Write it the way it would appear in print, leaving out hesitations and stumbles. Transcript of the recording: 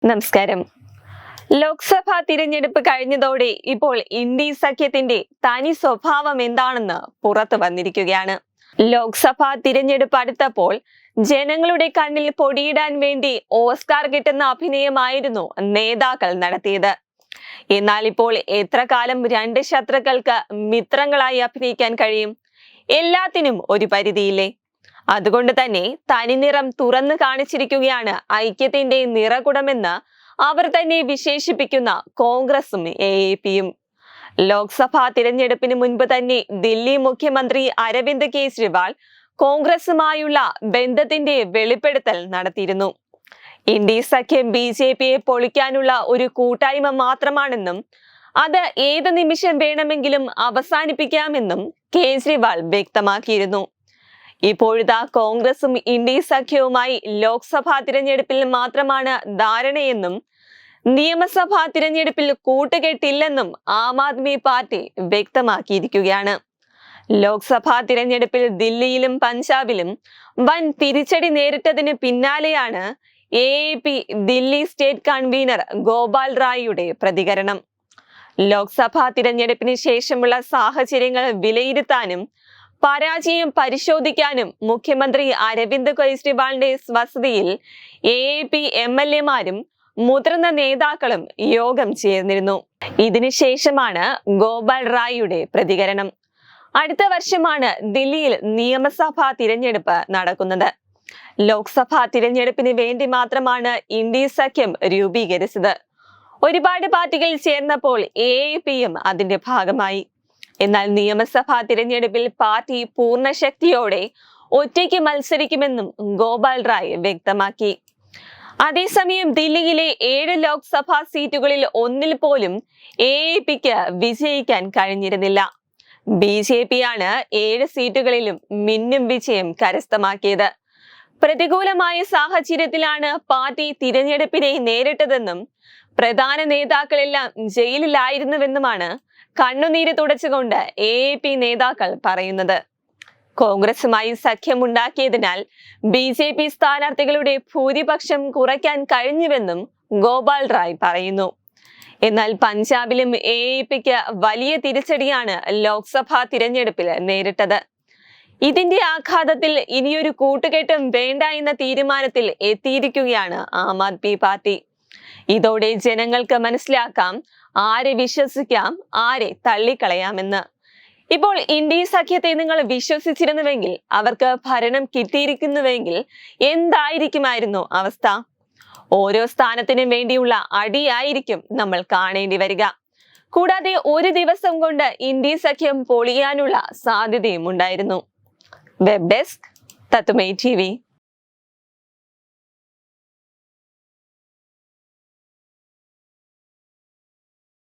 നമസ്കാരം. ലോക്സഭാ തിരഞ്ഞെടുപ്പ് കഴിഞ്ഞതോടെ ഇപ്പോൾ ഇന്ത്യ സഖ്യത്തിന്റെ തനി സ്വഭാവം എന്താണെന്ന് പുറത്തു വന്നിരിക്കുകയാണ്. ലോക്സഭാ തിരഞ്ഞെടുപ്പ് അടുത്തപ്പോൾ ജനങ്ങളുടെ കണ്ണിൽ പൊടിയിടാൻ വേണ്ടി ഓസ്കാർ കിട്ടുന്ന അഭിനയമായിരുന്നു നേതാക്കൾ നടത്തിയത്. എന്നാൽ ഇപ്പോൾ എത്ര കാലം രണ്ട് ശത്രുക്കൾക്ക് മിത്രങ്ങളായി അഭിനയിക്കാൻ കഴിയും? എല്ലാത്തിനും ഒരു പരിധിയില്ലേ? അതുകൊണ്ട് തന്നെ തനിനിറം തുറന്നു കാണിച്ചിരിക്കുകയാണ് ഐക്യത്തിന്റെ നിറകുടമെന്ന് അവർ തന്നെ വിശേഷിപ്പിക്കുന്ന കോൺഗ്രസും AAPയും. ലോക്സഭാ തിരഞ്ഞെടുപ്പിന് മുൻപ് തന്നെ ദില്ലി മുഖ്യമന്ത്രി അരവിന്ദ് കെജ്രിവാൾ കോൺഗ്രസുമായുള്ള ബന്ധത്തിന്റെ വെളിപ്പെടുത്തൽ നടത്തിയിരുന്നു. ഇന്ത്യ സഖ്യം BJPയെ പൊളിക്കാനുള്ള ഒരു കൂട്ടായ്മ മാത്രമാണെന്നും അത് ഏത് നിമിഷം വേണമെങ്കിലും അവസാനിപ്പിക്കാമെന്നും കേജ്രിവാൾ വ്യക്തമാക്കിയിരുന്നു. ഇപ്പോഴത്തെ കോൺഗ്രസും ഇന്ത്യ സഖ്യവുമായി ലോക്സഭാ തിരഞ്ഞെടുപ്പിൽ മാത്രമാണ് ധാരണയെന്നും നിയമസഭാ തിരഞ്ഞെടുപ്പിൽ കൂട്ടുകെട്ടില്ലെന്നും ആം ആദ്മി പാർട്ടി വ്യക്തമാക്കിയിരിക്കുകയാണ്. ലോക്സഭാ തിരഞ്ഞെടുപ്പിൽ ദില്ലിയിലും പഞ്ചാബിലും വൻ തിരിച്ചടി നേരിട്ടതിന് പിന്നാലെയാണ് AAP Delhi state convener Gopal റായിയുടെ പ്രതികരണം. ലോക്സഭാ തിരഞ്ഞെടുപ്പിന് ശേഷമുള്ള സാഹചര്യങ്ങൾ വിലയിരുത്താനും പരാജയം പരിശോധിക്കാനും മുഖ്യമന്ത്രി അരവിന്ദ് കെജ്രിവാളിന്റെ വസതിയിൽ AAP MLAമാരും മുതിർന്ന നേതാക്കളും യോഗം ചേർന്നിരുന്നു. ഇതിനുശേഷമാണ് ഗോപാൽ റായിയുടെ പ്രതികരണം. അടുത്ത വർഷമാണ് ദില്ലിയിൽ നിയമസഭാ തിരഞ്ഞെടുപ്പ് നടക്കുന്നത്. ലോക്സഭാ തിരഞ്ഞെടുപ്പിന് വേണ്ടി മാത്രമാണ് ഇന്ത്യ സഖ്യം രൂപീകരിച്ചത്. ഒരുപാട് പാർട്ടികൾ ചേർന്നപ്പോൾ AAPയും അതിന്റെ ഭാഗമായി. എന്നാൽ നിയമസഭാ തിരഞ്ഞെടുപ്പിൽ പാർട്ടി പൂർണ്ണ ശക്തിയോടെ ഒറ്റയ്ക്ക് മത്സരിക്കുമെന്നും ഗോപാൽ റായ് വ്യക്തമാക്കി. അതേസമയം ദില്ലിയിലെ 7 ലോക്സഭാ സീറ്റുകളിൽ ഒന്നിൽ പോലും AAPക്ക് വിജയിക്കാൻ കഴിഞ്ഞിരുന്നില്ല. BJPയാണ് 7 സീറ്റുകളിലും മിന്നും വിജയം കരസ്ഥമാക്കിയത്. പ്രതികൂലമായ സാഹചര്യത്തിലാണ് പാർട്ടി തിരഞ്ഞെടുപ്പിനെ നേരിട്ടതെന്നും പ്രധാന നേതാക്കളെല്ലാം ജയിലിലായിരുന്നുവെന്നുമാണ് കണ്ണുനീര് തുടച്ചുകൊണ്ട് AAP നേതാക്കൾ പറയുന്നത്. കോൺഗ്രസുമായി സഖ്യമുണ്ടാക്കിയതിനാൽ BJP സ്ഥാനാർത്ഥികളുടെ ഭൂരിപക്ഷം കുറയ്ക്കാൻ കഴിഞ്ഞുവെന്നും ഗോപാൽ റായ് പറയുന്നു. എന്നാൽ പഞ്ചാബിലും AAPക്ക് വലിയ തിരിച്ചടിയാണ് ലോക്സഭാ തിരഞ്ഞെടുപ്പിൽ നേരിട്ടത്. ഇതിന്റെ ആഘാതത്തിൽ ഇനിയൊരു കൂട്ടുകെട്ടും വേണ്ട എന്ന തീരുമാനത്തിൽ എത്തിയിരിക്കുകയാണ് ആം ആദ്മി പാർട്ടി. ഇതോടെ ജനങ്ങൾക്ക് മനസ്സിലാക്കാം ആരെ വിശ്വസിക്കാം, ആരെ തള്ളിക്കളയാമെന്ന്. ഇപ്പോൾ ഇന്ത്യ സഖ്യത്തെ നിങ്ങൾ വിശ്വസിച്ചിരുന്നുവെങ്കിൽ, അവർക്ക് ഭരണം കിട്ടിയിരിക്കുന്നുവെങ്കിൽ എന്തായിരിക്കുമായിരുന്നു അവസ്ഥ? ഓരോ സ്ഥാനത്തിനും വേണ്ടിയുള്ള അടിയായിരിക്കും നമ്മൾ കാണേണ്ടി വരിക. കൂടാതെ ഒരു ദിവസം കൊണ്ട് ഇന്ത്യ സഖ്യം പൊളിയാനുള്ള സാധ്യതയും ഉണ്ടായിരുന്നു. വെബ് ഡെസ്ക് തത്തുമൈ TV.